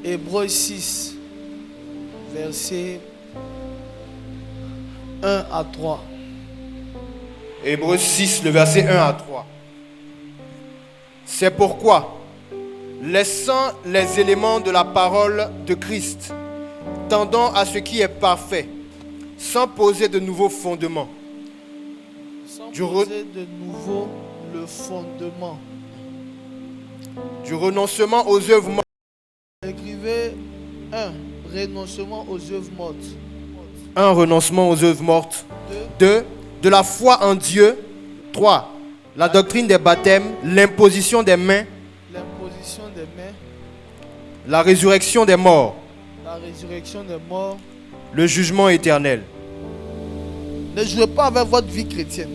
Hébreux 6, versets 1 à 3. Hébreux 6, le verset 1 à 3. C'est pourquoi, laissant les éléments de la parole de Christ, tendant à ce qui est parfait, sans poser de nouveaux fondements, Sans poser de nouveau le fondement. Du renoncement aux œuvres mortes. Écrivez 1. Renoncement aux œuvres mortes. 1. Renoncement aux œuvres mortes. 2. De la foi en Dieu. 3. La doctrine des baptêmes, l'imposition des mains, L'imposition des mains, la résurrection des morts, la résurrection des morts. le jugement éternel. Ne jouez pas avec votre vie chrétienne.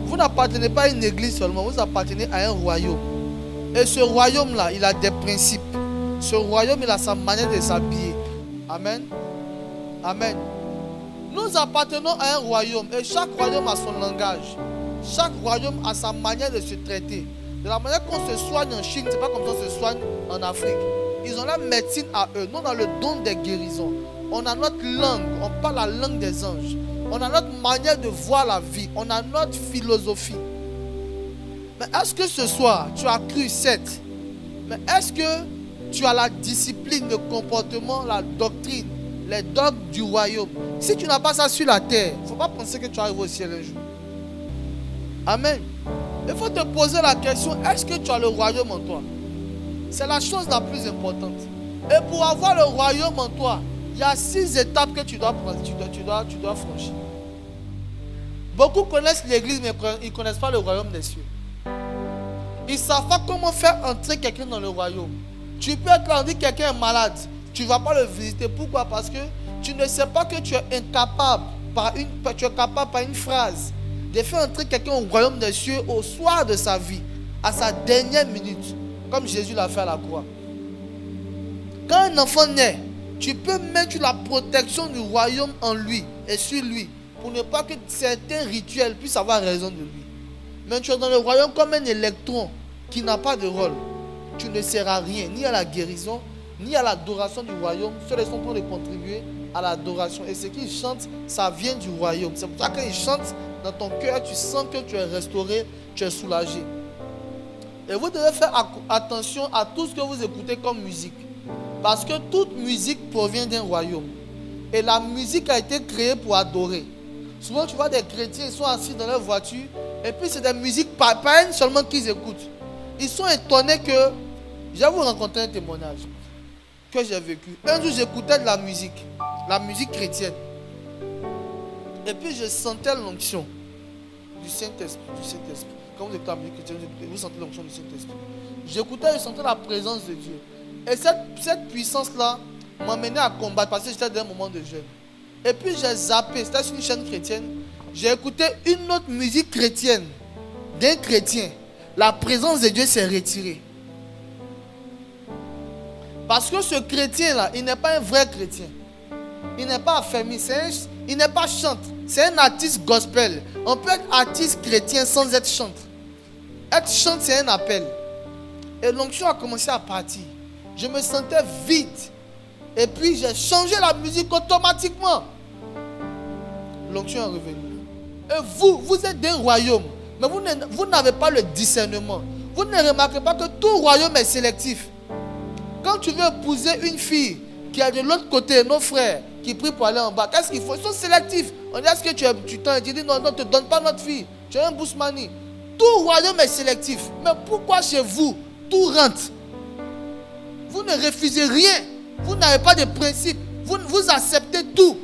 Vous n'appartenez pas à une église seulement, vous appartenez à un royaume. Et ce royaume-là, il a des principes. Ce royaume, il a sa manière de s'habiller. Amen. Amen. Nous appartenons à un royaume et chaque royaume a son langage. Chaque royaume a sa manière de se traiter. De la manière qu'on se soigne en Chine, c'est pas comme ça qu'on se soigne en Afrique. Ils ont la médecine à eux. Nous, on a le don des guérisons. On a notre langue. On parle la langue des anges. On a notre manière de voir la vie. On a notre philosophie. Mais est-ce que ce soir, tu as cru, certes, mais est-ce que tu as la discipline, le comportement, la doctrine, les dogmes du royaume? Si tu n'as pas ça sur la terre, il ne faut pas penser que tu arrives au ciel un jour. Amen. Il faut te poser la question, est-ce que tu as le royaume en toi? C'est la chose la plus importante. Et pour avoir le royaume en toi, il y a 6 étapes que tu dois prendre, tu dois franchir. Beaucoup connaissent l'église, mais ils ne connaissent pas le royaume des cieux. Ils ne savent pas comment faire entrer quelqu'un dans le royaume. Tu peux être là, on dit que quelqu'un est malade. Tu ne vas pas le visiter. Pourquoi? Parce que tu ne sais pas que tu es incapable, tu es capable par une phrase, de faire entrer quelqu'un au royaume des cieux au soir de sa vie, à sa dernière minute, comme Jésus l'a fait à la croix. Quand un enfant naît, tu peux mettre la protection du royaume en lui et sur lui, pour ne pas que certains rituels puissent avoir raison de lui. Mais tu es dans le royaume comme un électron qui n'a pas de rôle. Tu ne seras à rien, ni à la guérison, ni à l'adoration du royaume. Ceux qui sont pour contribuer à l'adoration. Et ce qu'ils chantent, ça vient du royaume. C'est pour ça que quand ils chantent, dans ton cœur, tu sens que tu es restauré, tu es soulagé. Et vous devez faire attention à tout ce que vous écoutez comme musique. Parce que toute musique provient d'un royaume. Et la musique a été créée pour adorer. Souvent, tu vois des chrétiens, ils sont assis dans leur voiture. Et puis, c'est des musiques païennes seulement qu'ils écoutent. Ils sont étonnés que... Je vais vous raconter un témoignage que j'ai vécu. Un jour, j'écoutais de la musique chrétienne. Et puis, je sentais l'onction du Saint-Esprit. Quand vous écoutez la musique chrétienne, vous sentez l'onction du Saint-Esprit. J'écoutais, je sentais la présence de Dieu. Et cette puissance-là m'amenait à combattre parce que j'étais dans un moment de jeûne. Et puis, j'ai zappé, c'était sur une chaîne chrétienne. J'ai écouté une autre musique chrétienne d'un chrétien. La présence de Dieu s'est retirée. Parce que ce chrétien-là, il n'est pas un vrai chrétien. Il n'est pas affermi. Il n'est pas chante. C'est un artiste gospel. On peut être artiste chrétien sans être chante. Être chante, c'est un appel. Et l'onction a commencé à partir. Je me sentais vide. Et puis j'ai changé la musique automatiquement. L'onction est revenue. Et vous êtes d'un royaume. Mais vous n'avez pas le discernement. Vous ne remarquez pas que tout royaume est sélectif. Quand tu veux épouser une fille qui est de l'autre côté, nos frères qui prient pour aller en bas, qu'est-ce qu'il faut? Ils sont sélectifs. On dit, est-ce que tu t'en dis non, ne te donne pas notre fille. Tu es un bousmani. Tout royaume est sélectif. Mais pourquoi chez vous, tout rentre? Vous ne refusez rien. Vous n'avez pas de principe. Vous acceptez tout.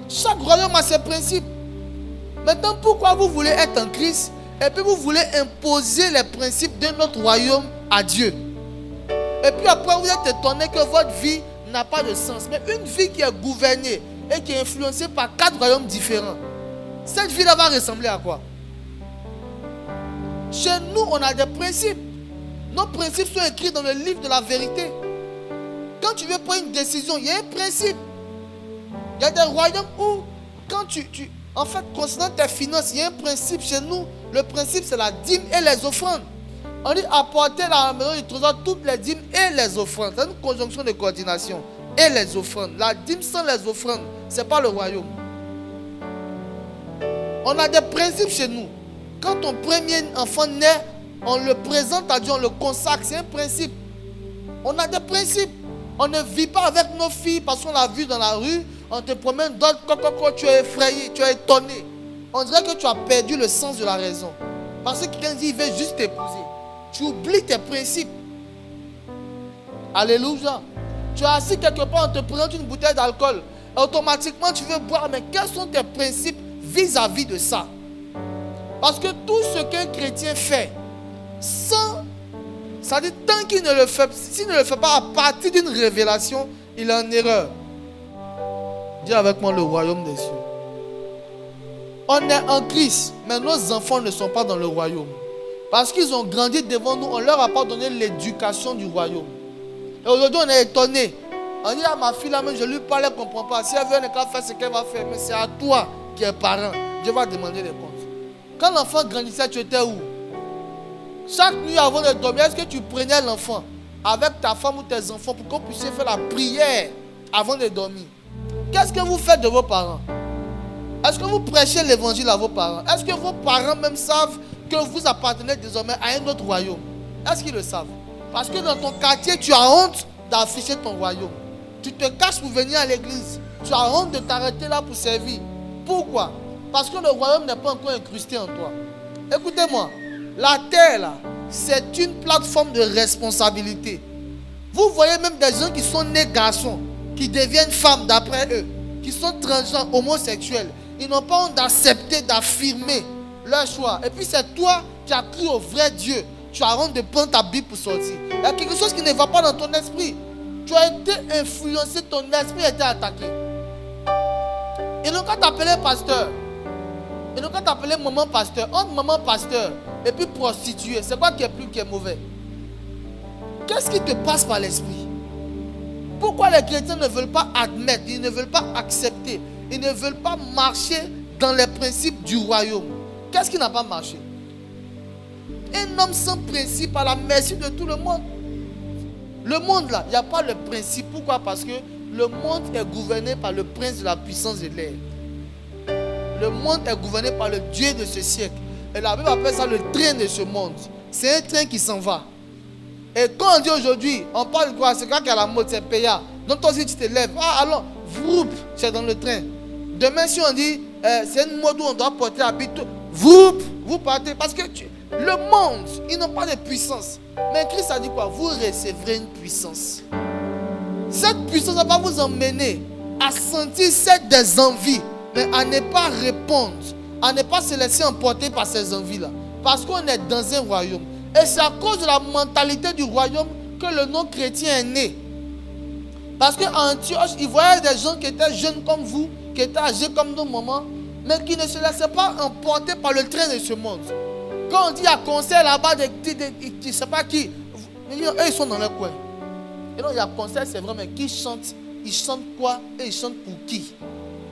Chaque royaume a ses principes. Maintenant, pourquoi vous voulez être en Christ et puis vous voulez imposer les principes de notre royaume à Dieu? Et puis après, vous êtes étonné que votre vie n'a pas de sens. Mais une vie qui est gouvernée et qui est influencée par 4 royaumes différents, cette vie-là va ressembler à quoi? Chez nous, on a des principes. Nos principes sont écrits dans le livre de la vérité. Quand tu veux prendre une décision, il y a un principe. Il y a des royaumes où, quand en fait, concernant tes finances, il y a un principe chez nous. Le principe, c'est la dîme et les offrandes. On dit apporter dans la maison du trésor toutes les dîmes et les offrandes. C'est une conjonction de coordination. Et les offrandes. La dîme sans les offrandes, ce n'est pas le royaume. On a des principes chez nous. Quand ton premier enfant naît, on le présente à Dieu, on le consacre. C'est un principe. On a des principes. On ne vit pas avec nos filles parce qu'on l'a vu dans la rue. On te promène d'autres, tu es effrayé, tu es étonné. On dirait que tu as perdu le sens de la raison. Parce que quelqu'un dit, il veut juste t'épouser. Tu oublies tes principes. Alléluia. Tu es assis quelque part, on te présente une bouteille d'alcool. Automatiquement, tu veux boire. Mais quels sont tes principes vis-à-vis de ça? Parce que tout ce qu'un chrétien fait, ça dit tant qu'il ne le fait, s'il ne le fait pas à partir d'une révélation, il est en erreur. Dis avec moi le royaume des cieux. On est en Christ, mais nos enfants ne sont pas dans le royaume. Parce qu'ils ont grandi devant nous, on ne leur a pas donné l'éducation du royaume. Et aujourd'hui, on est étonné. On dit à ma fille là, mais je lui parle, elle ne comprend pas. Si elle veut, elle va faire ce qu'elle va faire. Mais c'est à toi qui es parent. Dieu va demander des comptes. Quand l'enfant grandissait, tu étais où? Chaque nuit avant de dormir, est-ce que tu prenais l'enfant avec ta femme ou tes enfants pour qu'on puisse faire la prière avant de dormir? Qu'est-ce que vous faites de vos parents? Est-ce que vous prêchez l'évangile à vos parents? Est-ce que vos parents même savent que vous appartenez désormais à un autre royaume? Est-ce qu'ils le savent? Parce que dans ton quartier, tu as honte d'afficher ton royaume. Tu te caches pour venir à l'église. Tu as honte de t'arrêter là pour servir. Pourquoi? Parce que le royaume n'est pas encore incrusté en toi. Écoutez-moi, la terre là, c'est une plateforme de responsabilité. Vous voyez même des gens qui sont nés garçons, qui deviennent femmes d'après eux, qui sont transgenres, homosexuels. Ils n'ont pas honte d'accepter, d'affirmer leur choix. Et puis c'est toi qui as cru au vrai Dieu. Tu as honte de prendre ta Bible pour sortir. Il y a quelque chose qui ne va pas dans ton esprit. Tu as été influencé, ton esprit a été attaqué. Ils n'ont qu'à t'appeler pasteur. Ils n'ont qu'à t'appeler maman pasteur. Entre maman pasteur et puis prostituée, c'est quoi qui est plus, qui est mauvais? Qu'est-ce qui te passe par l'esprit? Pourquoi les chrétiens ne veulent pas admettre, ils ne veulent pas accepter, ils ne veulent pas marcher dans les principes du royaume? Qu'est-ce qui n'a pas marché? Un homme sans principe à la merci de tout le monde. Le monde là, il n'y a pas le principe. Pourquoi? Parce que le monde est gouverné par le prince de la puissance de l'air. Le monde est gouverné par le Dieu de ce siècle. Et la Bible appelle ça le train de ce monde. C'est un train qui s'en va. Et quand on dit aujourd'hui, on parle de quoi? C'est quoi qui est à la mode? C'est payant. Donc toi aussi tu te lèves. Ah alors, vroup, c'est dans le train. Demain si on dit, c'est une mode où on doit porter habit, vroup, vous partez. Parce que le monde, ils n'ont pas de puissance. Mais Christ a dit quoi? Vous recevrez une puissance. Cette puissance va vous emmener à sentir des envies, mais à ne pas répondre, à ne pas se laisser emporter par ces envies-là. Parce qu'on est dans un royaume. Et c'est à cause de la mentalité du royaume que le nom chrétien est né. Parce qu'à Antioche, ils voyaient des gens qui étaient jeunes comme vous, qui étaient âgés comme nos mamans, mais qui ne se laissaient pas emporter par le train de ce monde. Quand on dit à concert là-bas, je ne sais pas qui, eux ils sont dans leur coin. Et donc il y a concert, c'est vrai, mais qui chante? Ils chantent quoi? Et ils chantent pour qui?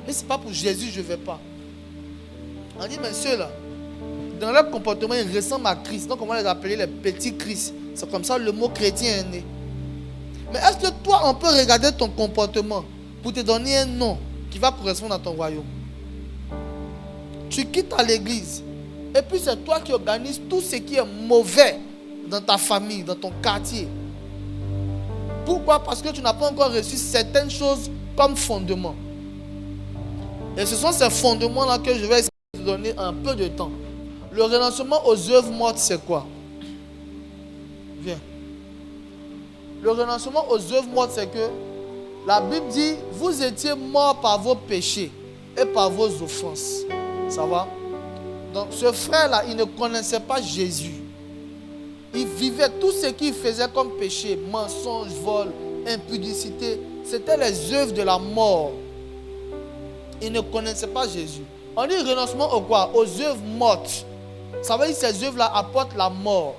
Mais ce n'est pas pour Jésus, je ne vais pas. On dit, mais ceux-là, dans leur comportement, ils ressemblent à Christ. Donc on va les appeler les petits Christ. C'est comme ça le mot chrétien est né. Mais est-ce que toi, on peut regarder ton comportement pour te donner un nom qui va correspondre à ton royaume? Tu quittes à l'église. Et puis c'est toi qui organises tout ce qui est mauvais dans ta famille, dans ton quartier. Pourquoi? Parce que tu n'as pas encore reçu certaines choses comme fondement. Et ce sont ces fondements-là que je vais essayer de te donner un peu de temps. Le renoncement aux œuvres mortes, c'est quoi? Viens. Le renoncement aux œuvres mortes, c'est que la Bible dit, vous étiez morts par vos péchés et par vos offenses. Ça va? Donc ce frère-là, il ne connaissait pas Jésus. Il vivait tout ce qu'il faisait comme péché, mensonge, vol, impudicité. C'était les œuvres de la mort. Il ne connaissait pas Jésus. On dit renoncement au quoi? Aux œuvres mortes. Ça veut dire que ces œuvres-là apportent la mort.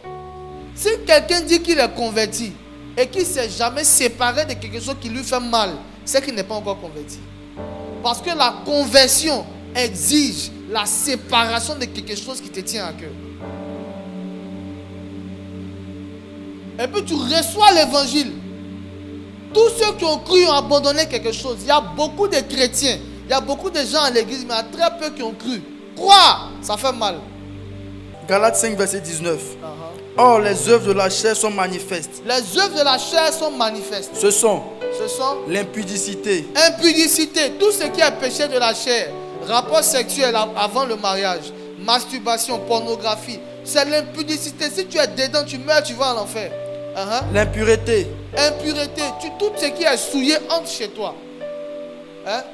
Si quelqu'un dit qu'il est converti et qu'il ne s'est jamais séparé de quelque chose qui lui fait mal, c'est qu'il n'est pas encore converti. Parce que la conversion exige la séparation de quelque chose qui te tient à cœur. Et puis tu reçois l'évangile. Tous ceux qui ont cru ont abandonné quelque chose. Il y a beaucoup de chrétiens, il y a beaucoup de gens à l'église, mais il y a très peu qui ont cru. Croire, ça fait mal. Galates 5, verset 19. Or, les œuvres de la chair sont manifestes. Les œuvres de la chair sont manifestes. Ce sont l'impudicité, tout ce qui est péché de la chair, rapport sexuel avant le mariage, masturbation, pornographie, c'est l'impudicité. Si tu es dedans, tu meurs, tu vas en enfer. L'impureté, tout ce qui est souillé entre chez toi.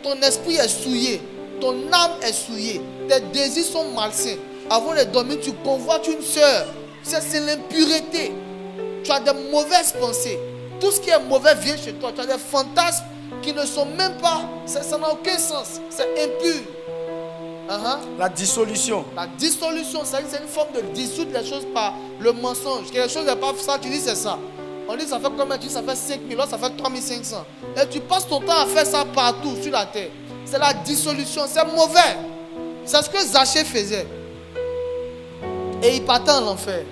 Ton esprit est souillé, ton âme est souillée, tes désirs sont malsains. Avant de dormir, tu convoites une soeur. C'est l'impureté. Tu as de mauvaises pensées. Tout ce qui est mauvais vient chez toi. Tu as des fantasmes qui ne sont même pas, ça n'a aucun sens. C'est impur. La dissolution, c'est une forme de dissoudre les choses par le mensonge. Quelque chose n'est pas ça, tu dis c'est ça. On dit ça fait combien? Tu dis ça fait 5 000, là ça fait 3 500. Et tu passes ton temps à faire ça partout sur la terre. C'est la dissolution, c'est mauvais. C'est ce que Zachée faisait. Et il partait en enfer.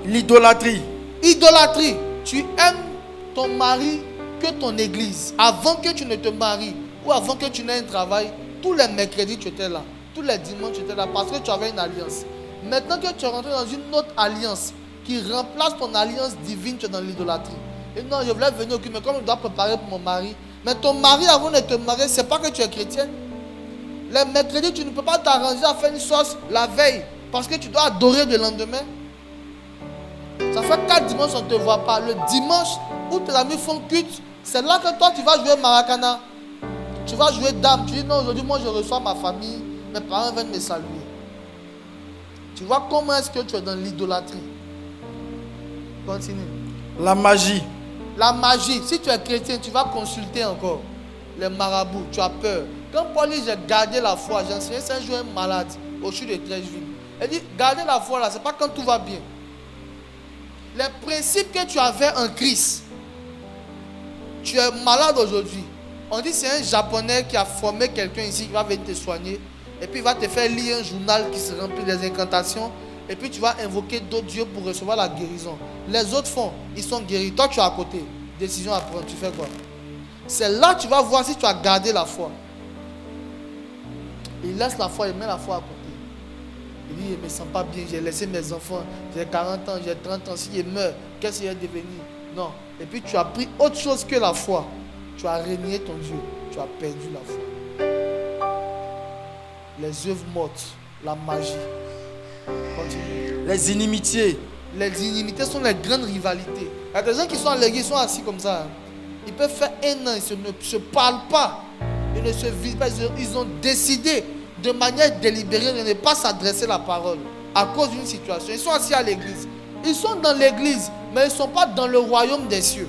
L'idolâtrie. Idolâtrie. Tu aimes ton mari que ton église. Avant que tu ne te maries ou avant que tu n'aies un travail, tous les mercredis tu étais là. Tous les dimanches tu étais là parce que tu avais une alliance. Maintenant que tu es rentré dans une autre alliance qui remplace ton alliance divine, tu es dans l'idolâtrie. Et non, je voulais venir occuper, mais comme je dois préparer pour mon mari. Mais ton mari, avant de te marier, c'est pas que tu es chrétienne. Les mercredis, tu ne peux pas t'arranger à faire une sauce la veille. Parce que tu dois adorer le lendemain. Ça fait 4 dimanches on ne te voit pas. Le dimanche où tes amis font culte, c'est là que toi tu vas jouer maracana. Tu vas jouer dame. Tu dis non, aujourd'hui moi je reçois ma famille. Mes parents viennent me saluer. Tu vois comment est-ce que tu es dans l'idolâtrie. Continue. La magie. La magie. Si tu es chrétien, tu vas consulter encore les marabouts. Tu as peur. Quand Paul dit j'ai gardé la foi, j'ai enseigné 5 jours un malade au sud de Trècheville. Il dit, gardez la foi là, ce n'est pas quand tout va bien. Les principes que tu avais en Christ, tu es malade aujourd'hui. On dit c'est un Japonais qui a formé quelqu'un ici qui va venir te soigner. Et puis il va te faire lire un journal qui se remplit des incantations. Et puis tu vas invoquer d'autres dieux pour recevoir la guérison. Les autres font, ils sont guéris. Toi tu es à côté. Décision à prendre, tu fais quoi? C'est là que tu vas voir si tu as gardé la foi. Il laisse la foi, il met la foi à côté. Il dit, je ne me sens pas bien, j'ai laissé mes enfants, j'ai 40 ans, j'ai 30 ans, si je meurs, qu'est-ce qu'il va devenir? Non. Et puis tu as pris autre chose que la foi. Tu as renié ton Dieu, tu as perdu la foi. Les œuvres mortes, la magie. Continue. Les inimitiés. Les inimitiés sont les grandes rivalités. Il y a des gens qui sont à l'église, ils sont assis comme ça. Ils peuvent faire 1 an, ils ne se parlent pas. Ils ne se visent pas, ils ont décidé de manière délibérée de ne pas s'adresser la parole à cause d'une situation. Ils sont assis à l'église. Ils sont dans l'église, mais ils ne sont pas dans le royaume des cieux.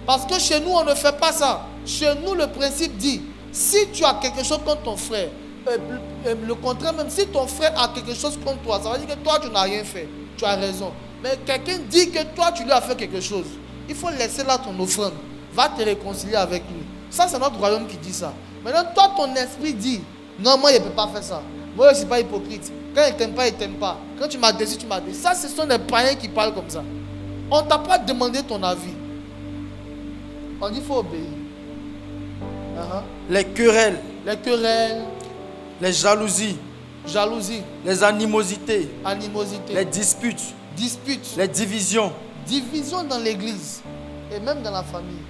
Parce que chez nous, on ne fait pas ça. Chez nous, le principe dit, si tu as quelque chose contre ton frère, le contraire même, si ton frère a quelque chose contre toi, ça veut dire que toi, tu n'as rien fait. Tu as raison. Mais quelqu'un dit que toi, tu lui as fait quelque chose. Il faut laisser là ton offrande. Va te réconcilier avec lui. Ça, c'est notre royaume qui dit ça. Maintenant, toi, ton esprit dit, non, moi, je ne peux pas faire ça. Moi, je ne suis pas hypocrite. Quand il ne t'aime pas, il ne t'aime pas. Quand tu m'as déçu, tu m'as déçu. Ça, ce sont des païens qui parlent comme ça. On ne t'a pas demandé ton avis. On dit qu'il faut obéir. Les querelles. Les querelles. Les jalousies. Jalousie. Les animosités. Animosité. Les disputes. Disputes. Les divisions. Division dans l'église. Et même dans la famille.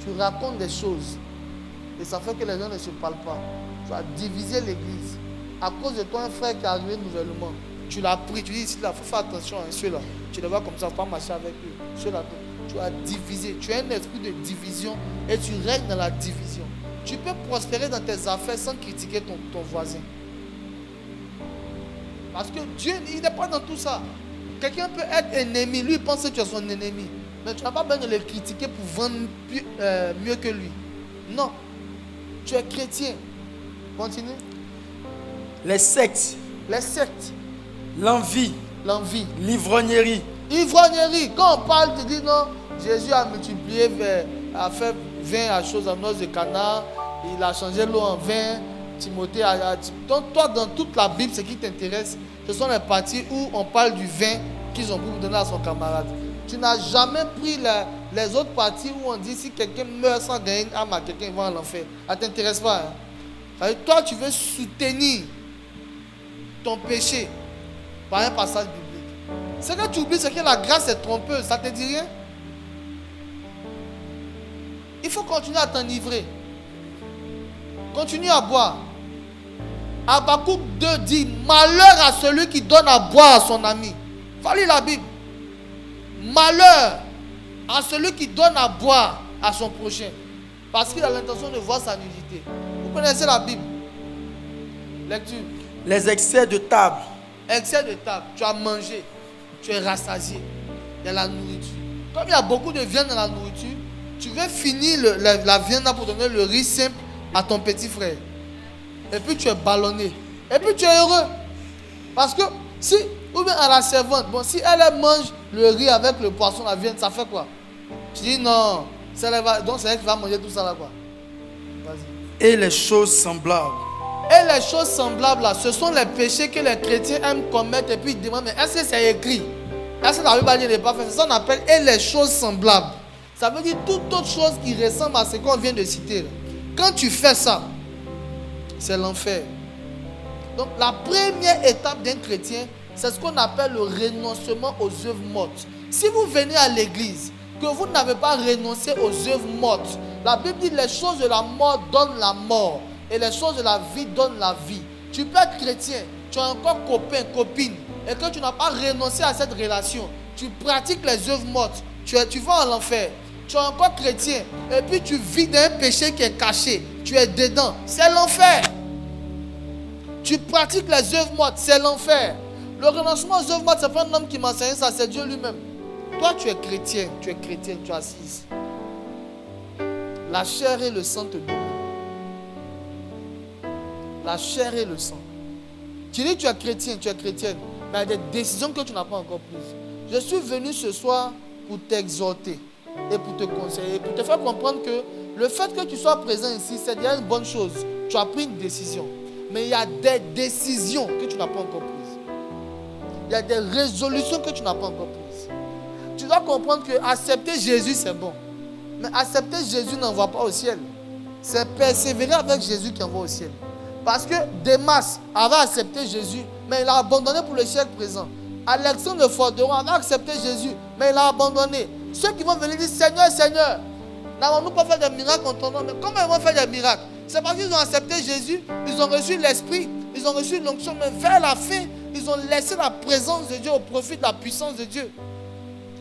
Tu racontes des choses. Et ça fait que les gens ne se parlent pas. Tu as divisé l'église. À cause de toi, un frère qui est arrivé nouvellement. Tu l'as pris. Tu dis ici, il faut faire attention à ceux-là. Tu les vois comme ça, il ne faut pas marcher avec eux. Ceux-là, tu as divisé. Tu as un esprit de division et tu règnes dans la division. Tu peux prospérer dans tes affaires sans critiquer ton voisin. Parce que Dieu, il n'est pas dans tout ça. Quelqu'un peut être ennemi. Lui, il pense que tu es son ennemi. Mais tu n'as pas besoin de le critiquer pour vendre mieux que lui. Non. Tu es chrétien. Continue. Les sectes. Les sectes. L'envie. L'envie. L'ivrognerie. Ivrognerie. Quand on parle, tu dis non, Jésus a multiplié, a fait vin à choses en os de canard. Il a changé l'eau en vin. Timothée a... Donc toi, dans toute la Bible, ce qui t'intéresse, ce sont les parties où on parle du vin qu'ils ont pris pour donner à son camarade. Tu n'as jamais pris les autres parties où on dit si quelqu'un meurt sans gagner une âme à quelqu'un, il va en enfer. Ça ne t'intéresse pas. Hein? C'est-à-dire, toi, tu veux soutenir ton péché par un passage biblique. Ce que tu oublies, c'est que la grâce est trompeuse. Ça ne te dit rien? Il faut continuer à t'enivrer. Continue à boire. Habakkuk 2 dit, malheur à celui qui donne à boire à son ami. Va lire la Bible. Malheur à celui qui donne à boire à son prochain. Parce qu'il a l'intention de voir sa nudité. Vous connaissez la Bible? Lecture. Les excès de table. Excès de table. Tu as mangé. Tu es rassasié. Il y a la nourriture. Comme il y a beaucoup de viande dans la nourriture, tu veux finir la viande là pour donner le riz simple à ton petit frère. Et puis tu es ballonné. Et puis tu es heureux. Parce que si, ou bien à la servante, bon, si elle mange le riz avec le poisson, la viande, ça fait quoi? Tu dis non, donc c'est elle qui va manger tout ça là quoi. Vas-y. Et les choses semblables. Et les choses semblables là, ce sont les péchés que les chrétiens aiment commettre et puis ils demandent, mais est-ce que c'est écrit? Est-ce que la Bible n'est pas fait? C'est ça qu'on appelle et les choses semblables. Ça veut dire toute autre chose qui ressemble à ce qu'on vient de citer là. Quand tu fais ça, c'est l'enfer. Donc la première étape d'un chrétien, c'est ce qu'on appelle le renoncement aux œuvres mortes. Si vous venez à l'église, que vous n'avez pas renoncé aux œuvres mortes, la Bible dit les choses de la mort donnent la mort et les choses de la vie donnent la vie. Tu peux être chrétien, tu as encore copain, copine, et que tu n'as pas renoncé à cette relation, tu pratiques les œuvres mortes, tu vas en enfer. Tu es encore chrétien et puis tu vis d'un péché qui est caché, tu es dedans, c'est l'enfer. Tu pratiques les œuvres mortes, c'est l'enfer. Le renoncement aux œuvres mortes, c'est pas un homme qui m'enseigne ça, c'est Dieu lui-même. Toi, tu es chrétien, tu es assise. La chair et le sang te dominent. La chair et le sang. Tu dis tu es chrétien, tu es chrétienne, mais il y a des décisions que tu n'as pas encore prises. Je suis venu ce soir pour t'exhorter et pour te conseiller, pour te faire comprendre que le fait que tu sois présent ici, c'est déjà une bonne chose. Tu as pris une décision. Mais il y a des décisions que tu n'as pas encore prises. Il y a des résolutions que tu n'as pas encore prises. Tu dois comprendre que accepter Jésus, c'est bon. Mais accepter Jésus n'envoie pas au ciel. C'est persévérer avec Jésus qui envoie au ciel. Parce que Démas avait accepté Jésus, mais il a abandonné pour le siècle présent. Alexandre de Forderon avait accepté Jésus, mais il a abandonné. Ceux qui vont venir dire Seigneur, Seigneur, n'avons-nous pas fait des miracles en ton nom? Mais comment ils vont faire des miracles? C'est parce qu'ils ont accepté Jésus, ils ont reçu l'Esprit, ils ont reçu l'onction, mais vers la fin, ils ont laissé la présence de Dieu au profit de la puissance de Dieu.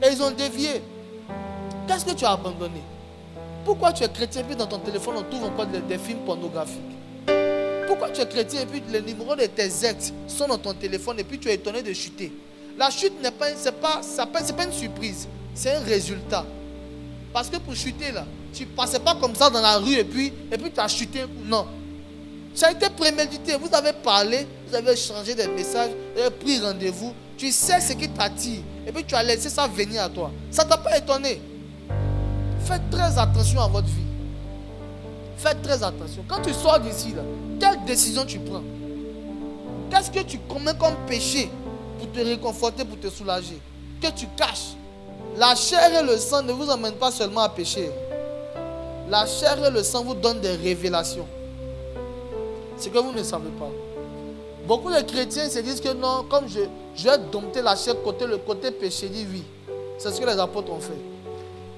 Et ils ont dévié. Qu'est-ce que tu as abandonné? Pourquoi tu es chrétien et puis dans ton téléphone on trouve encore des films pornographiques? Pourquoi tu es chrétien et puis les numéros de tes ex sont dans ton téléphone et puis tu es étonné de chuter? La chute n'est pas, c'est pas une surprise, c'est un résultat. Parce que pour chuter là, tu ne passais pas comme ça dans la rue et puis tu as chuté un coup. Non. Ça a été prémédité. Vous avez parlé, vous avez échangé des messages, vous avez pris rendez-vous. Tu sais ce qui t'attire. Et puis tu as laissé ça venir à toi. Ça ne t'a pas étonné. Faites très attention à votre vie. Faites très attention. Quand tu sors d'ici, là, quelle décision tu prends? Qu'est-ce que tu commets comme péché pour te réconforter, pour te soulager? Que tu caches? La chair et le sang ne vous emmènent pas seulement à pécher. La chair et le sang vous donnent des révélations. C'est que vous ne savez pas. Beaucoup de chrétiens se disent que non, comme je vais dompter la chair, le côté péché, dit oui. C'est ce que les apôtres ont fait.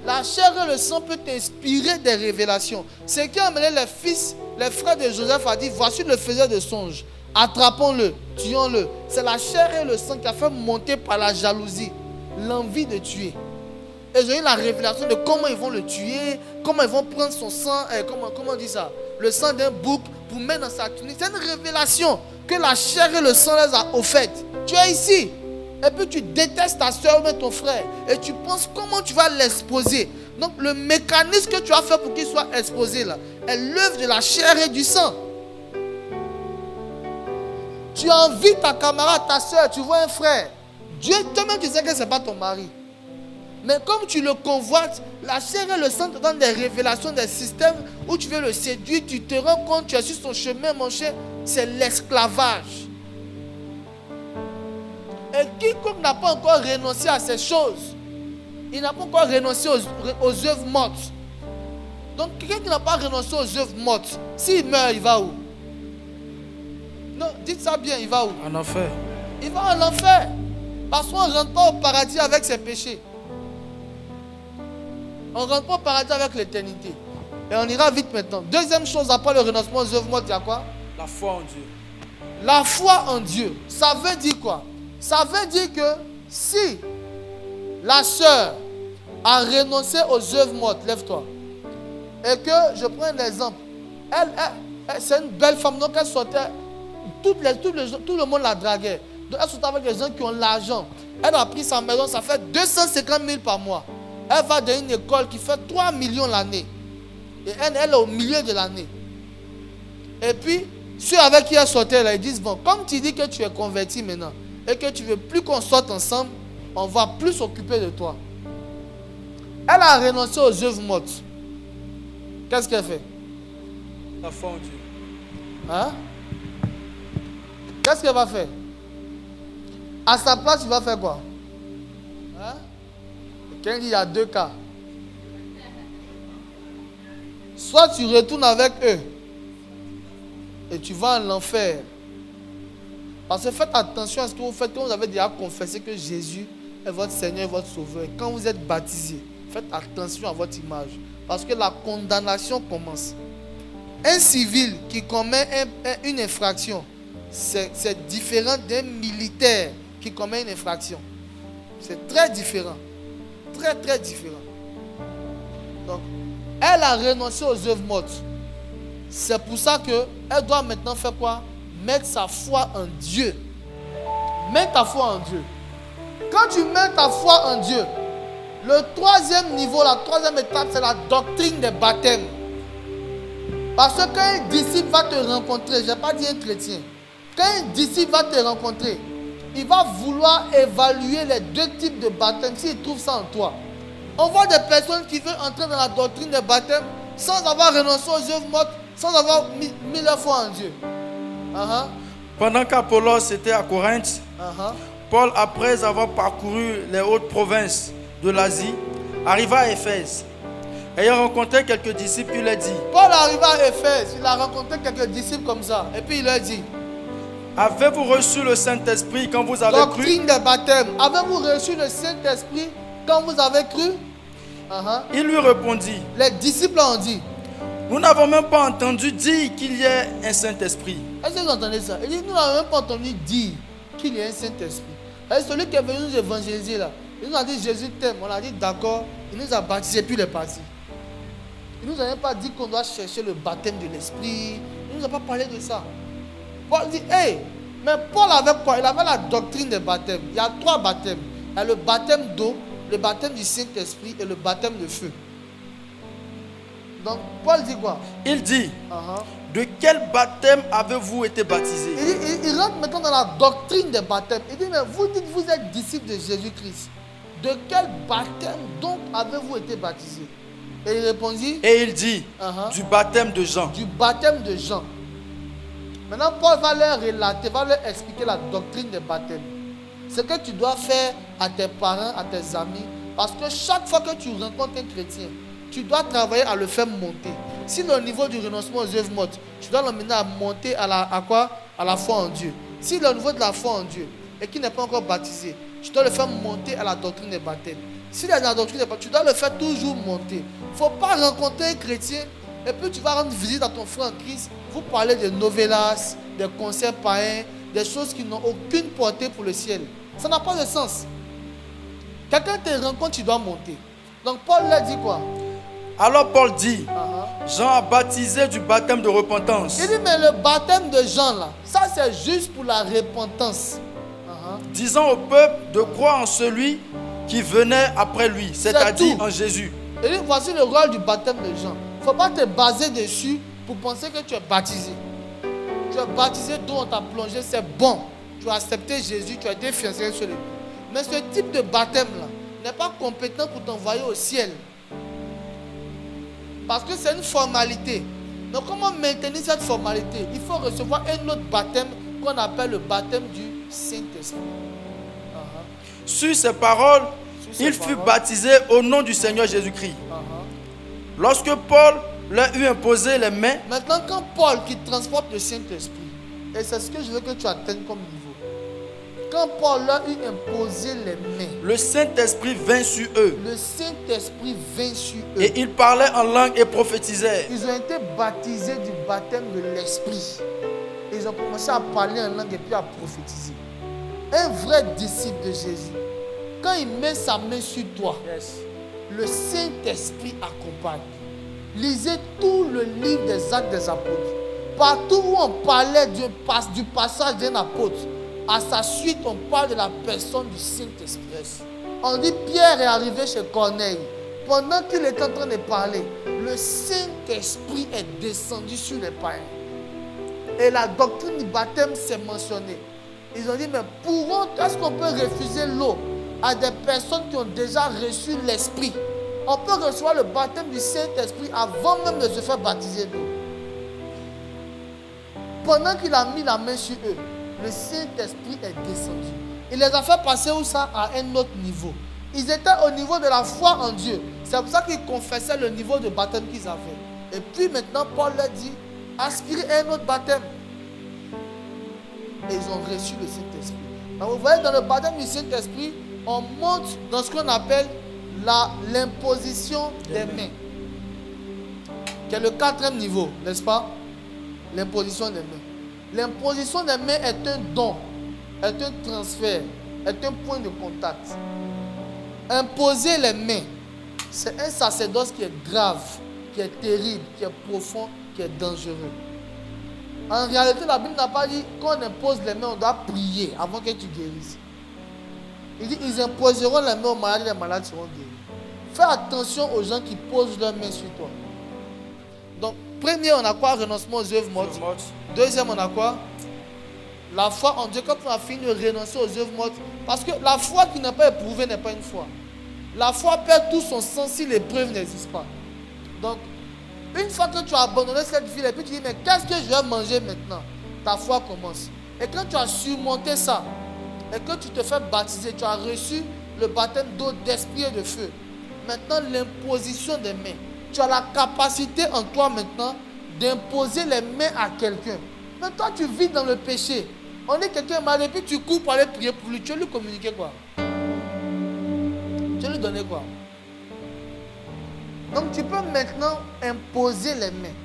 La chair et le sang peut t'inspirer des révélations. C'est qui a amené les frères de Joseph a dit, voici le faiseur de songes. Attrapons-le, tuons-le. C'est la chair et le sang qui a fait monter par la jalousie l'envie de tuer. Et j'ai eu la révélation de comment ils vont le tuer, comment ils vont prendre son sang, comment on dit ça, le sang d'un bouc pour mettre dans sa tunique. C'est une révélation que la chair et le sang les a offerte. Tu es ici, et puis tu détestes ta soeur ou ton frère, et tu penses comment tu vas l'exposer. Donc le mécanisme que tu as fait pour qu'il soit exposé là, est l'œuvre de la chair et du sang. Tu envies ta camarade, ta soeur, tu vois un frère. Dieu, toi-même, tu sais que ce n'est pas ton mari. Mais comme tu le convoites, la chair et le sang te donnent des révélations, des systèmes où tu veux le séduire, tu te rends compte, tu es sur son chemin, mon cher, c'est l'esclavage. Et quiconque n'a pas encore renoncé à ces choses, il n'a pas encore renoncé aux œuvres mortes. Donc, quelqu'un qui n'a pas renoncé aux œuvres mortes, s'il meurt, il va où? Non, dites ça bien, il va où? En enfer. Il va en enfer. Parce qu'on ne rentre pas au paradis avec ses péchés. On ne rentre pas au paradis avec l'éternité. Et on ira vite maintenant. Deuxième chose, après le renoncement aux œuvres mortes, il y a quoi? La foi en Dieu. La foi en Dieu. Ça veut dire quoi? Ça veut dire que si la sœur a renoncé aux œuvres mortes, lève-toi. Et que, je prends un exemple, elle c'est une belle femme, donc elle sortait, tout le monde la draguait. Donc elle sortait avec des gens qui ont l'argent. Elle a pris sa maison, ça fait 250 000 par mois. Elle va dans une école qui fait 3 millions l'année. Et elle est au milieu de l'année. Et puis, ceux avec qui elle sortait, là, ils disent, bon, comme tu dis que tu es converti maintenant, et que tu ne veux plus qu'on sorte ensemble, on va plus s'occuper de toi. Elle a renoncé aux œuvres mortes. Qu'est-ce qu'elle fait? La foi en Dieu. Hein? Qu'est-ce qu'elle va faire? À sa place, tu vas faire quoi? Hein? Quelqu'un dit il y a deux cas. Soit tu retournes avec eux et tu vas en enfer. Parce que faites attention à ce que vous faites quand vous avez déjà confessé que Jésus est votre Seigneur et votre Sauveur. Et quand vous êtes baptisé, faites attention à votre image. Parce que la condamnation commence. Un civil qui commet une infraction, c'est différent d'un militaire qui commet une infraction. C'est très différent. Très, très différent. Donc, elle a renoncé aux œuvres mortes. C'est pour ça qu'elle doit maintenant faire quoi? Mettre sa foi en Dieu. Mets ta foi en Dieu. Quand tu mets ta foi en Dieu, le troisième niveau, la troisième étape, c'est la doctrine des baptêmes. Parce que quand un disciple va te rencontrer, je n'ai pas dit un chrétien, quand un disciple va te rencontrer, il va vouloir évaluer les deux types de baptêmes s'il trouve ça en toi. On voit des personnes qui veulent entrer dans la doctrine des baptêmes sans avoir renoncé aux œuvres mortes, sans avoir mis leur foi en Dieu. Pendant qu'Apollos était à Corinthe, Paul, après avoir parcouru les hautes provinces de l'Asie, arriva à Éphèse. Ayant rencontré quelques disciples, il leur dit: Paul arriva à Éphèse, il a rencontré quelques disciples comme ça, et puis il leur dit: avez-vous reçu le Saint-Esprit quand vous avez cru? Doctrine des baptêmes. Avez-vous reçu le Saint-Esprit quand vous avez cru? Il lui répondit: les disciples ont dit: nous n'avons même pas entendu dire qu'il y ait un Saint-Esprit. Est-ce que vous entendez ça? Il dit: nous n'avons même pas entendu dire qu'il y a un Saint-Esprit. Et celui qui est venu nous évangéliser là, il nous a dit Jésus t'aime. On a dit d'accord. Il nous a baptisé puis il est parti. Il nous a même pas dit qu'on doit chercher le baptême de l'Esprit. Il ne nous a pas parlé de ça. Paul dit: hey, mais Paul avait quoi? Il avait la doctrine des baptêmes. Il y a 3 baptêmes. Il y a le baptême d'eau, le baptême du Saint-Esprit et le baptême de feu. Donc, Paul dit quoi? Il dit: de quel baptême avez-vous été baptisé? Il rentre maintenant dans la doctrine des baptêmes. Il dit: mais vous dites que vous êtes disciples de Jésus-Christ. De quel baptême donc avez-vous été baptisé? Et il répondit: et il dit: du baptême de Jean. Du baptême de Jean. Maintenant, Paul va leur relater, va leur expliquer la doctrine des baptêmes. Ce que tu dois faire à tes parents, à tes amis. Parce que chaque fois que tu rencontres un chrétien, tu dois travailler à le faire monter. Si le niveau du renoncement aux œuvres mortes, tu dois l'emmener à monter à quoi? À la foi en Dieu. Si le niveau de la foi en Dieu et qui n'est pas encore baptisé, tu dois le faire monter à la doctrine des baptêmes. Si il y a la doctrine des baptêmes, tu dois le faire toujours monter. Il ne faut pas rencontrer un chrétien et puis tu vas rendre visite à ton frère en Christ. Vous parlez de novelas, des concerts païens, des choses qui n'ont aucune portée pour le ciel. Ça n'a pas de sens. Quelqu'un te rencontre, tu dois monter. Donc Paul leur dit quoi? Alors Paul dit: Jean a baptisé du baptême de repentance. Il dit: mais le baptême de Jean là, ça c'est juste pour la repentance. Disant au peuple de croire en celui qui venait après lui, c'est-à-dire en Jésus. Il dit: voici le rôle du baptême de Jean. Il ne faut pas te baser dessus pour penser que tu es baptisé. Tu es baptisé d'où on t'a plongé, c'est bon. Tu as accepté Jésus, tu as été fiancé sur lui. Mais ce type de baptême là n'est pas compétent pour t'envoyer au ciel. Parce que c'est une formalité. Donc comment maintenir cette formalité? Il faut recevoir un autre baptême qu'on appelle le baptême du Saint-Esprit. Sur ces paroles, Sur ces il fut paroles. baptisé au nom du Seigneur Jésus-Christ. Lorsque Paul leur eut imposé les mains, Maintenant, quand Paul qui transporte le Saint-Esprit, et c'est ce que je veux que tu atteignes comme niveau, quand Paul leur eut imposé les mains, le Saint-Esprit vint sur eux le Saint-Esprit vint sur eux. et ils parlaient en langue et prophétisaient. Ils ont été baptisés du baptême de l'Esprit. Ils ont commencé à parler en langue et puis à prophétiser. Un vrai disciple de Jésus, quand il met sa main sur toi, le Saint-Esprit accompagne. Lisez tout le livre des Actes des Apôtres. Partout où on parlait du passage d'un apôtre, à sa suite, on parle de la personne du Saint-Esprit. On dit Pierre est arrivé chez Corneille. Pendant qu'il est en train de parler, le Saint-Esprit est descendu sur les païens. Et la doctrine du baptême s'est mentionnée. Ils ont dit, mais est-ce qu'on peut refuser l'eau à des personnes qui ont déjà reçu l'Esprit? On peut recevoir le baptême du Saint-Esprit avant même de se faire baptiser d'eau. Pendant qu'il a mis la main sur eux, le Saint-Esprit est descendu. Il les a fait passer où ça? À un autre niveau. Ils étaient au niveau de la foi en Dieu. C'est pour ça qu'ils confessaient le niveau de baptême qu'ils avaient. Et puis maintenant, Paul leur dit, aspirez à un autre baptême. Et ils ont reçu le Saint-Esprit. Donc vous voyez, dans le baptême du Saint-Esprit, on monte dans ce qu'on appelle l'imposition des mains. Qui est le 4e niveau, n'est-ce pas? L'imposition des mains. L'imposition des mains est un don, est un transfert, est un point de contact. Imposer les mains, c'est un sacerdoce qui est grave, qui est terrible, qui est profond, qui est dangereux. En réalité, la Bible n'a pas dit qu'on impose les mains, on doit prier avant que tu guérisses. Il dit ils imposeront les mains aux malades et les malades seront guéris. Fais attention aux gens qui posent leurs mains sur toi. Donc, premier, on a quoi? Renoncement aux œuvres mortes. Deuxième, on a quoi? La foi en Dieu. Quand on a fini de renoncer aux œuvres mortes, parce que la foi qui n'est pas éprouvée n'est pas une foi. La foi perd tout son sens si l'épreuve n'existe pas. Donc, une fois que tu as abandonné cette vie, et puis tu dis, mais qu'est-ce que je vais manger maintenant? Ta foi commence. Et quand tu as surmonté ça, et que tu te fais baptiser, tu as reçu le baptême d'eau, d'esprit et de feu. Maintenant, l'imposition des mains. Tu as la capacité en toi maintenant d'imposer les mains à quelqu'un. Mais toi, tu vis dans le péché. On est quelqu'un mal et puis tu cours pour aller prier pour lui. Tu veux lui communiquer quoi? Tu veux lui donner quoi? Donc tu peux maintenant imposer les mains.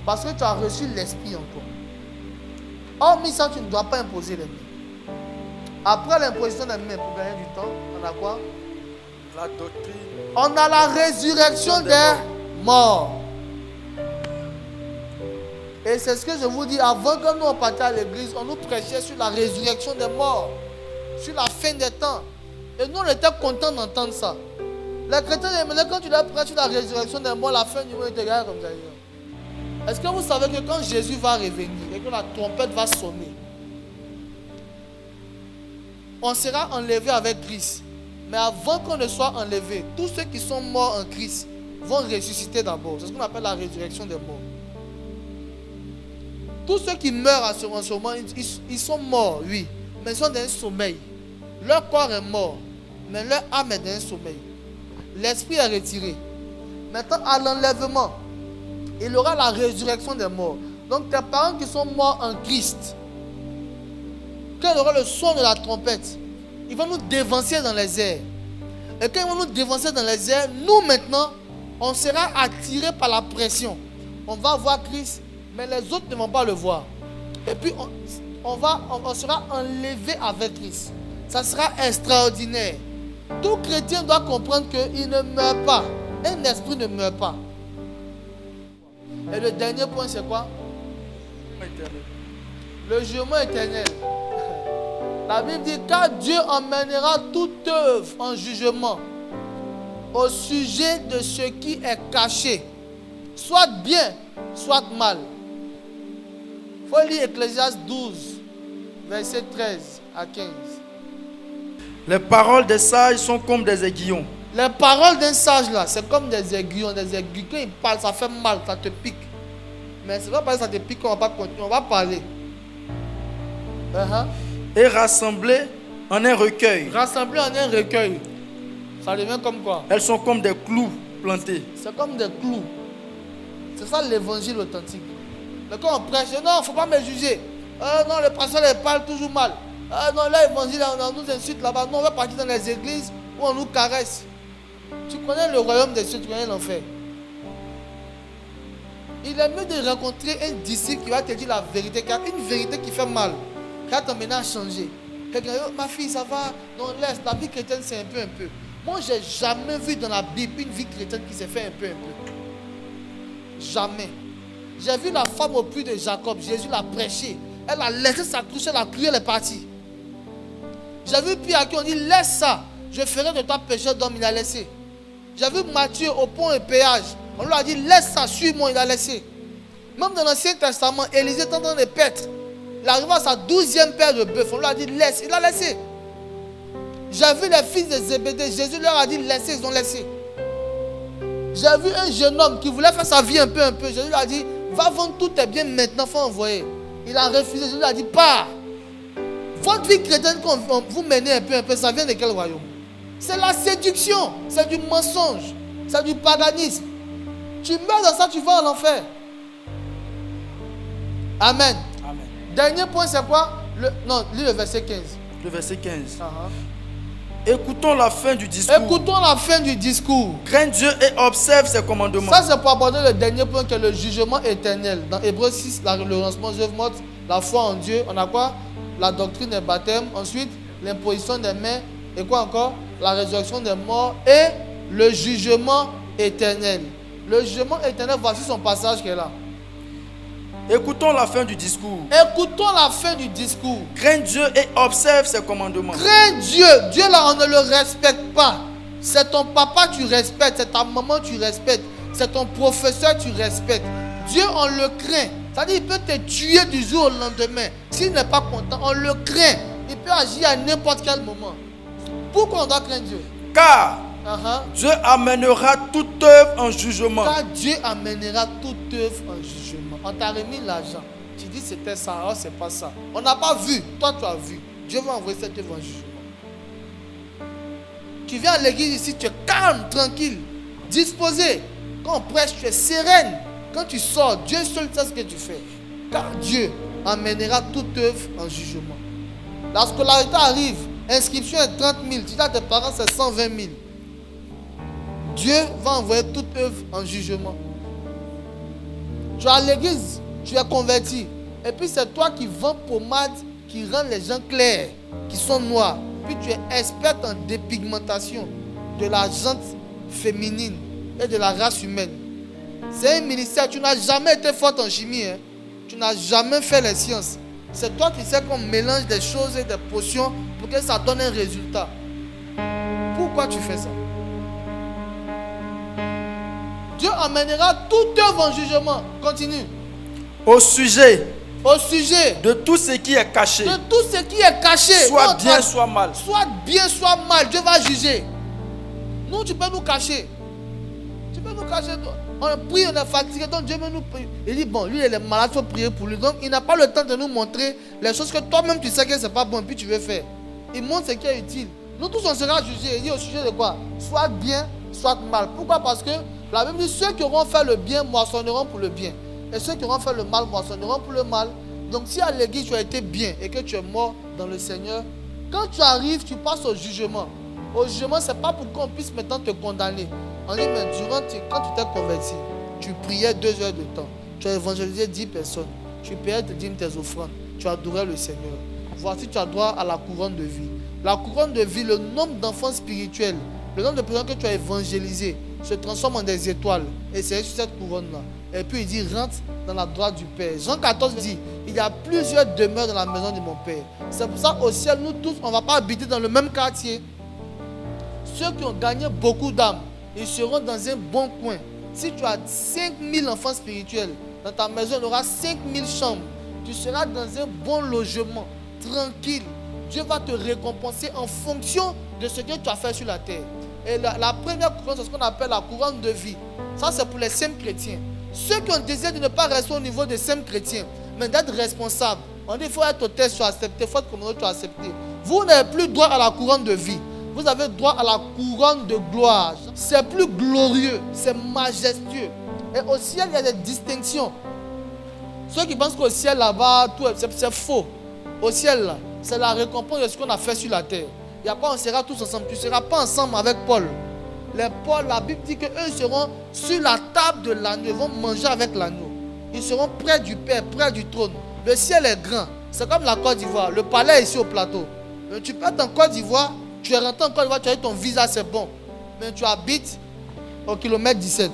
Parce que tu as reçu l'esprit en toi. Hormis ça, tu ne dois pas imposer les mains. Après l'imposition des mains, pour gagner du temps, on a quoi? La doctrine. On a la résurrection des morts. Et c'est ce que je vous dis, avant que nous on partait à l'église, on nous prêchait sur la résurrection des morts, sur la fin des temps. Et nous on était contents d'entendre ça. Les chrétiens, quand tu leur prêches sur la résurrection des morts, la fin du monde, ils te regardent comme ça. Est-ce que vous savez que quand Jésus va revenir et que la trompette va sonner, on sera enlevé avec Christ. Mais avant qu'on ne soit enlevé, tous ceux qui sont morts en Christ vont ressusciter d'abord. C'est ce qu'on appelle la résurrection des morts. Tous ceux qui meurent en ce moment, ils sont morts, oui, mais ils sont dans un sommeil. Leur corps est mort, mais leur âme est dans un sommeil. L'esprit est retiré. Maintenant, à l'enlèvement, il y aura la résurrection des morts. Donc, tes parents qui sont morts en Christ, quand il y aura le son de la trompette, ils vont nous dévancer dans les airs. Et quand ils vont nous dévancer dans les airs, nous maintenant, on sera attirés par la pression. On va voir Christ, mais les autres ne vont pas le voir. Et puis, on sera enlevé avec Christ. Ça sera extraordinaire. Tout chrétien doit comprendre qu'il ne meurt pas. Un esprit ne meurt pas. Et le dernier point, c'est quoi? Le jugement éternel. La Bible dit, car Dieu emmènera toute œuvre en jugement au sujet de ce qui est caché, soit bien, soit mal. Il faut lire Ecclésiaste 12, verset 13 à 15. Les paroles des sages sont comme des aiguillons. Les paroles d'un sage là, c'est comme des aiguillons, des aiguilles. Quand il parle, ça fait mal, ça te pique. Mais c'est pas parce que ça te pique qu'on va pas continuer, on va parler. Et rassembler en un recueil. Rassemblées en un recueil. Ça devient comme quoi? Elles sont comme des clous plantés. C'est comme des clous. C'est ça l'évangile authentique. Mais quand on prêche, non, il ne faut pas me juger. Non, le pasteur il parle toujours mal. Non, l'évangile, on nous insulte là-bas. Non, on va partir dans les églises où on nous caresse. Tu connais le royaume des cieux, tu connais l'enfer. Il est mieux de rencontrer un disciple qui va te dire la vérité, car une vérité qui fait mal, qui va t'emmener à changer. Quelqu'un dit, ma fille, ça va, non, laisse, la vie chrétienne, c'est un peu. Moi, je n'ai jamais vu dans la Bible une vie chrétienne qui s'est fait un peu. Jamais. J'ai vu la femme au puits de Jacob, Jésus l'a prêché. Elle a laissé sa cruche, elle a crié, elle est partie. J'ai vu Pierre à qui on dit, laisse ça, je ferai de toi pécheur d'homme, il a laissé. J'ai vu Matthieu au pont et péage. On lui a dit, laisse ça, suis-moi, il a laissé. Même dans l'Ancien Testament, Élisée est en train de paître. Il arrive à sa 12e paire de bœuf. On lui a dit, laisse, il a laissé. J'ai vu les fils de Zébédée. Jésus leur a dit, laissez, ils ont laissé. J'ai vu un jeune homme qui voulait faire sa vie un peu. Jésus lui a dit, va vendre tous tes biens maintenant, il faut envoyer. Il a refusé. Jésus lui a dit, pars. Votre vie chrétienne, quand vous menez un peu, ça vient de quel royaume? C'est la séduction, c'est du mensonge, c'est du paganisme. Tu meurs dans ça, tu vas en enfer. Amen. Amen. Dernier point, c'est quoi? Lis le verset 15. Le verset 15. Écoutons la fin du discours. Écoutons la fin du discours. Crains Dieu et observe ses commandements. Ça, c'est pour aborder le dernier point qui est le jugement éternel. Dans Hébreux 6, le lancement des œuvres mortes, la foi en Dieu. On a quoi? La doctrine des baptêmes. Ensuite, l'imposition des mains. Et quoi encore? La résurrection des morts et le jugement éternel. Le jugement éternel, voici son passage qui est là. Écoutons la fin du discours. Écoutons la fin du discours. Crains Dieu et observe ses commandements. Crains Dieu. Dieu là, on ne le respecte pas. C'est ton papa, tu respectes. C'est ta maman, tu respectes. C'est ton professeur, tu respectes. Dieu, on le craint. C'est-à-dire, il peut te tuer du jour au lendemain. S'il n'est pas content, on le craint. Il peut agir à n'importe quel moment. Pourquoi on doit craindre Dieu? Car Dieu amènera toute œuvre en jugement. Car Dieu amènera toute œuvre en jugement. On t'a remis l'argent. Tu dis c'était ça, alors c'est pas ça. On n'a pas vu. Toi, tu as vu. Dieu va envoyer cette œuvre en jugement. Tu viens à l'église ici, tu es calme, tranquille, disposé. Quand on prêche, tu es sereine. Quand tu sors, Dieu seul sait ce que tu fais. Car Dieu amènera toute œuvre en jugement. La scolarité arrive. Inscription est 30 000. Tu dis à tes parents, c'est 120 000. Dieu va envoyer toute œuvre en jugement. Tu es à l'église, tu es converti. Et puis c'est toi qui vends pommade qui rend les gens clairs, qui sont noirs. Puis tu es experte en dépigmentation de la jante féminine et de la race humaine. C'est un ministère. Tu n'as jamais été forte en chimie. Tu n'as jamais fait les sciences. C'est toi qui sais qu'on mélange des choses et des potions pour que ça donne un résultat. Pourquoi tu fais ça? Dieu amènera toute œuvre en jugement. Continue. Au sujet de tout ce qui est caché. De tout ce qui est caché. Soit bien, soit mal. Soit bien, soit mal. Dieu va juger. Nous, tu peux nous cacher. Tu peux nous cacher. On prie, on est fatigué. Donc Dieu veut nous prier. Il dit, bon, lui, il est malade, il faut prier pour lui. Donc il n'a pas le temps de nous montrer les choses que toi-même tu sais que ce n'est pas bon. Puis tu veux faire. Il montre ce qui est utile. Nous tous, on sera jugés. Il dit au sujet de quoi? Soit bien, soit mal. Pourquoi? Parce que la Bible dit, ceux qui auront fait le bien moissonneront pour le bien. Et ceux qui auront fait le mal moissonneront pour le mal. Donc si à l'église tu as été bien et que tu es mort dans le Seigneur, quand tu arrives, tu passes au jugement. Au jugement, ce n'est pas pour qu'on puisse maintenant te condamner. On dit, mais quand tu t'es converti, tu priais 2 heures de temps. Tu as évangélisé 10 personnes. Tu payais tes dîmes, tes offrandes. Tu adorais le Seigneur. Voici, tu as droit à la couronne de vie. La couronne de vie, le nombre d'enfants spirituels, le nombre de personnes que tu as évangélisées se transforme en des étoiles. Et c'est sur cette couronne-là. Et puis il dit, rentre dans la droite du Père. Jean 14 dit, il y a plusieurs demeures dans la maison de mon Père. C'est pour ça au ciel, nous tous, on ne va pas habiter dans le même quartier. Ceux qui ont gagné beaucoup d'âmes, ils seront dans un bon coin. Si tu as 5000 enfants spirituels, dans ta maison, il y aura 5000 chambres. Tu seras dans un bon logement, tranquille. Dieu va te récompenser en fonction de ce que tu as fait sur la terre. Et la première couronne, c'est ce qu'on appelle la couronne de vie. Ça, c'est pour les simples chrétiens. Ceux qui ont désiré de ne pas rester au niveau des simples chrétiens, mais d'être responsables, On dit il faut être hôtesse, tu as accepté. Il faut être commandeur, tu as accepté. Vous n'avez plus droit à la couronne de vie. Vous avez droit à la couronne de gloire. C'est plus glorieux, c'est majestueux. Et au ciel, il y a des distinctions. Ceux qui pensent qu'au ciel, là-bas, tout c'est faux. Au ciel, là, c'est la récompense de ce qu'on a fait sur la terre. Il n'y a pas, on sera tous ensemble. Tu ne seras pas ensemble avec Paul. Les Paul, la Bible dit qu'eux seront sur la table de l'agneau. Ils vont manger avec l'agneau. Ils seront près du Père, près du trône. Le ciel est grand. C'est comme la Côte d'Ivoire. Le palais est ici au plateau. Mais tu peux être en Côte d'Ivoire. Tu es rentré en Côte d'Ivoire, tu as eu ton visa, c'est bon. Mais tu habites au kilomètre 17.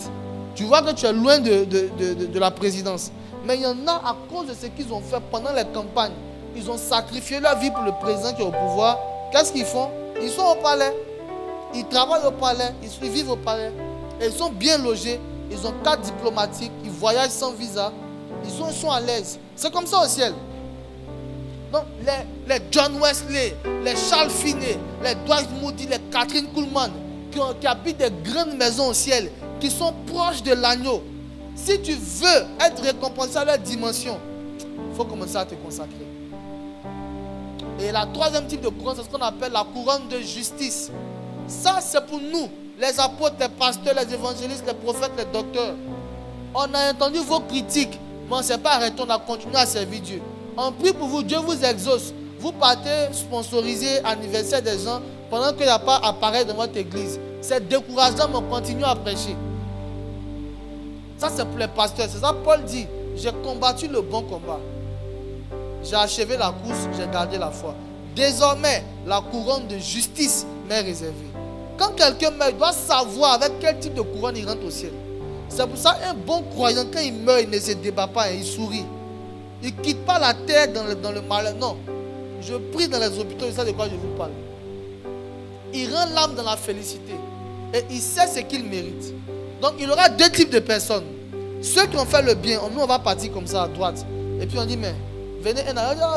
Tu vois que tu es loin de la présidence. Mais il y en a à cause de ce qu'ils ont fait pendant les campagnes. Ils ont sacrifié leur vie pour le président qui est au pouvoir. Qu'est-ce qu'ils font? Ils sont au palais. Ils travaillent au palais. Ils vivent au palais. Et ils sont bien logés. Ils ont carte diplomatique. Ils voyagent sans visa. Ils sont à l'aise. C'est comme ça au ciel. Donc, les John Wesley, les Charles Finney, les Dwight Moody, les Catherine Kuhlman, qui habitent des grandes maisons au ciel, qui sont proches de l'agneau. Si tu veux être récompensé à leur dimension, il faut commencer à te consacrer. Et la troisième type de couronne, c'est ce qu'on appelle la couronne de justice. Ça, c'est pour nous, les apôtres, les pasteurs, les évangélistes, les prophètes, les docteurs. On a entendu vos critiques, mais on ne s'est pas arrêté, on a continué à servir Dieu. On prie pour vous, Dieu vous exauce. Vous partez sponsoriser l'anniversaire des gens pendant qu'il n'y a pas appareil dans votre église. C'est décourageant, mais on continue à prêcher. Ça, c'est pour les pasteurs. C'est ça Paul dit. J'ai combattu le bon combat. J'ai achevé la course, j'ai gardé la foi. Désormais, la couronne de justice m'est réservée. Quand quelqu'un meurt, il doit savoir avec quel type de couronne il rentre au ciel. C'est pour ça qu'un bon croyant, quand il meurt, il ne se débat pas, il sourit. Il ne quitte pas la terre dans le malheur. Non. Je prie dans les hôpitaux, c'est ça de quoi je vous parle. Il rend l'âme dans la félicité. Et il sait ce qu'il mérite. Donc il aura deux types de personnes. Ceux qui ont fait le bien, nous on va partir comme ça à droite. Et puis on dit, mais venez,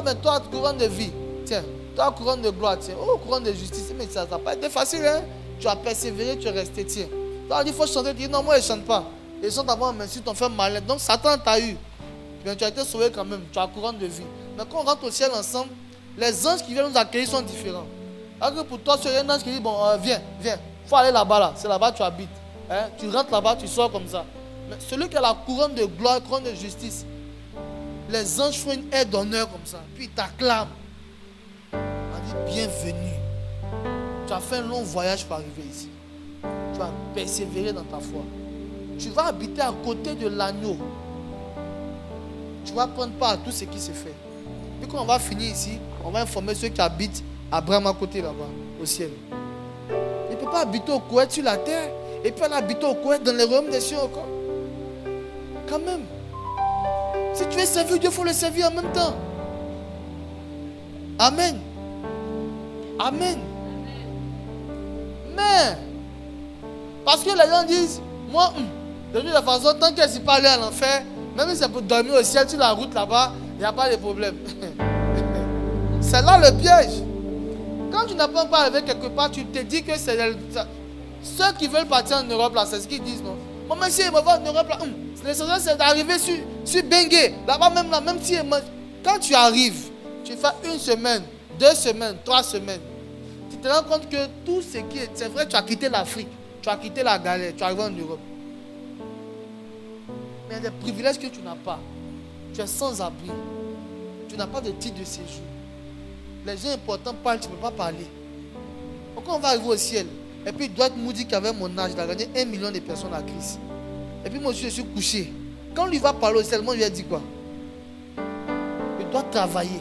mais toi, couronne de vie. Tiens, toi, couronne de gloire. Tiens, oh, couronne de justice. Mais ça n'a pas été facile, hein. Tu as persévéré, tu es resté, tiens. Toi, on dit, il faut chanter. Tu dis, non, moi, je ne chante pas. Les gens d'avant, mais si tu t'en fais malin. Donc Satan t'a eu. Mais tu as été sauvé quand même. Tu as couronne de vie. Mais quand on rentre au ciel ensemble, les anges qui viennent nous accueillir sont différents. Alors que pour toi, c'est un ange qui dit, bon, viens. Il faut aller là-bas, là. C'est là-bas que tu habites. Hein? Tu rentres là-bas, tu sors comme ça. Mais celui qui a la couronne de gloire, couronne de justice, les anges font une aide d'honneur comme ça. Puis ils t'acclament. On dit, bienvenue. Tu as fait un long voyage pour arriver ici. Tu vas persévérer dans ta foi. Tu vas habiter à côté de l'agneau. Tu vas prendre part à tout ce qui se fait. Puis quand on va finir ici, on va informer ceux qui habitent à Abraham à côté là-bas, au ciel. Il ne peut pas habiter au Koweït sur la terre. Et puis aller habiter au Koweït dans les royaumes des cieux encore. Quand même. Si tu veux servir Dieu, il faut le servir en même temps. Amen. Amen. Mais, parce que les gens disent, moi, de toute façon, tant qu'elle ne s'est pas allée à l'enfer, même si c'est pour dormir au ciel sur la route là-bas, il n'y a pas de problème. C'est là le piège. Quand tu n'as pas encore arrivé quelque part, tu te dis que c'est ceux qui veulent partir en Europe là, c'est ce qu'ils disent, non? Bon, monsieur, il va voir en Europe là. L'essentiel c'est d'arriver sur Bengué. Là-bas même si quand tu arrives, tu fais 1 semaine, 2 semaines, 3 semaines. Tu te rends compte que tout ce qui est. C'est vrai, tu as quitté l'Afrique, tu as quitté la galère, tu es arrivé en Europe. Mais il y a des privilèges que tu n'as pas. Tu es sans abri. Tu n'as pas de titre de séjour. Les gens importants parlent, tu ne peux pas parler. Pourquoi on va arriver au ciel? Et puis Dwight Moody qui avait mon âge, il a gagné 1 million de personnes à Christ. Et puis moi je suis couché. Quand on lui va parler au ciel, moi je lui ai dit quoi? Il doit travailler.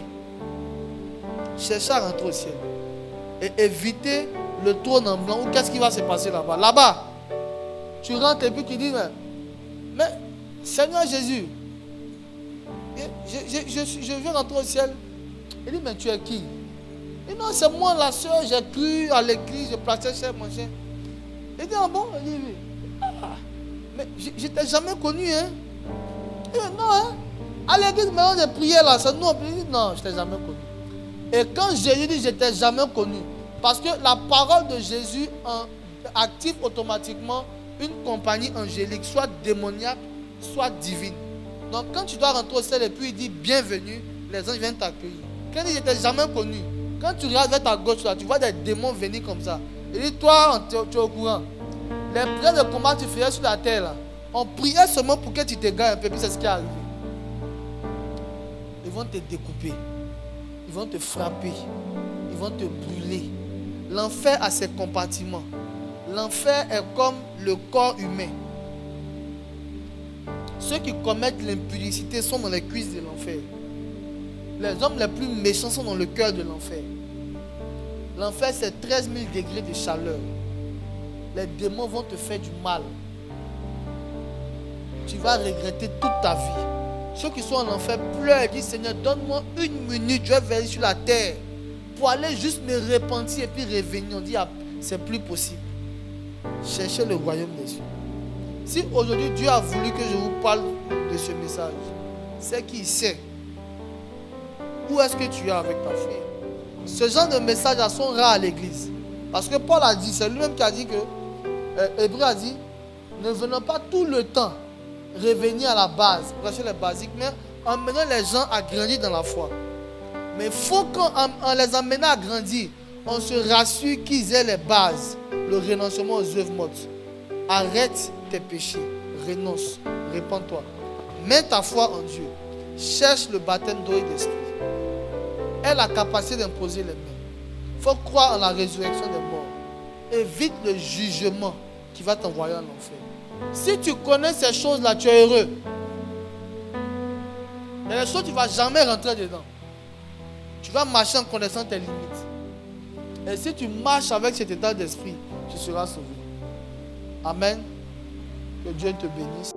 Chercher à rentrer au ciel. Et éviter le trône en blanc. Ou qu'est-ce qui va se passer là-bas? Là-bas, tu rentres et puis tu dis, mais Seigneur Jésus, je veux rentrer au ciel. Il dit, mais tu es qui? Il dit, non, c'est moi la soeur, j'ai cru à l'église, je plaçais chez mon chien. Il dit, ah bon? Il dit, oui. Ah, mais je t'ai jamais connu, hein? Il dit, non, hein? À l'église, maintenant, j'ai prié là, c'est nous. Il dit, non, je t'ai jamais connu. Et quand Jésus dit, je t'ai jamais connu, parce que la parole de Jésus active automatiquement une compagnie angélique, soit démoniaque, soit divine. Donc, quand tu dois rentrer au ciel et puis il dit, bienvenue, les anges viennent t'accueillir. Quand ils n'étaient jamais connus, quand tu regardes vers ta gauche, là, tu vois des démons venir comme ça. Et dit, toi, tu es au courant. Les prières de combat que tu faisais sur la terre, là, on priait seulement pour que tu te gagnes un peu, puis c'est ce qui est arrivé. Ils vont te découper. Ils vont te frapper. Ils vont te brûler. L'enfer a ses compartiments. L'enfer est comme le corps humain. Ceux qui commettent l'impudicité sont dans les cuisses de l'enfer. Les hommes les plus méchants sont dans le cœur de l'enfer. L'enfer, c'est 13 000 degrés de chaleur. Les démons vont te faire du mal. Tu vas regretter toute ta vie. Ceux qui sont en enfer pleurent et disent, Seigneur, donne-moi une minute, je vais venir sur la terre pour aller juste me repentir et puis revenir. On dit, ah, c'est plus possible. Cherchez le royaume des cieux. Si aujourd'hui Dieu a voulu que je vous parle de ce message, c'est qu'il sait où est-ce que tu es avec ta frère. Ce genre de messages sont rares à l'église. Parce que Paul a dit, c'est lui-même qui a dit que, Hébreu a dit, ne venons pas tout le temps revenir à la base, prêcher les basiques, mais emmenant les gens à grandir dans la foi. Mais il faut qu'en les amenant à grandir, on se rassure qu'ils aient les bases, le renoncement aux œuvres mortes. Arrête tes péchés, renonce, répands-toi. Mets ta foi en Dieu. Cherche le baptême d'eau et d'esprit. Aie la capacité d'imposer les mains. Il faut croire en la résurrection des morts. Évite le jugement qui va t'envoyer en enfer. Si tu connais ces choses-là, tu es heureux. Il y a des choses, tu ne vas jamais rentrer dedans. Tu vas marcher en connaissant tes limites. Et si tu marches avec cet état d'esprit, tu seras sauvé. Amen. Que Dieu te bénisse.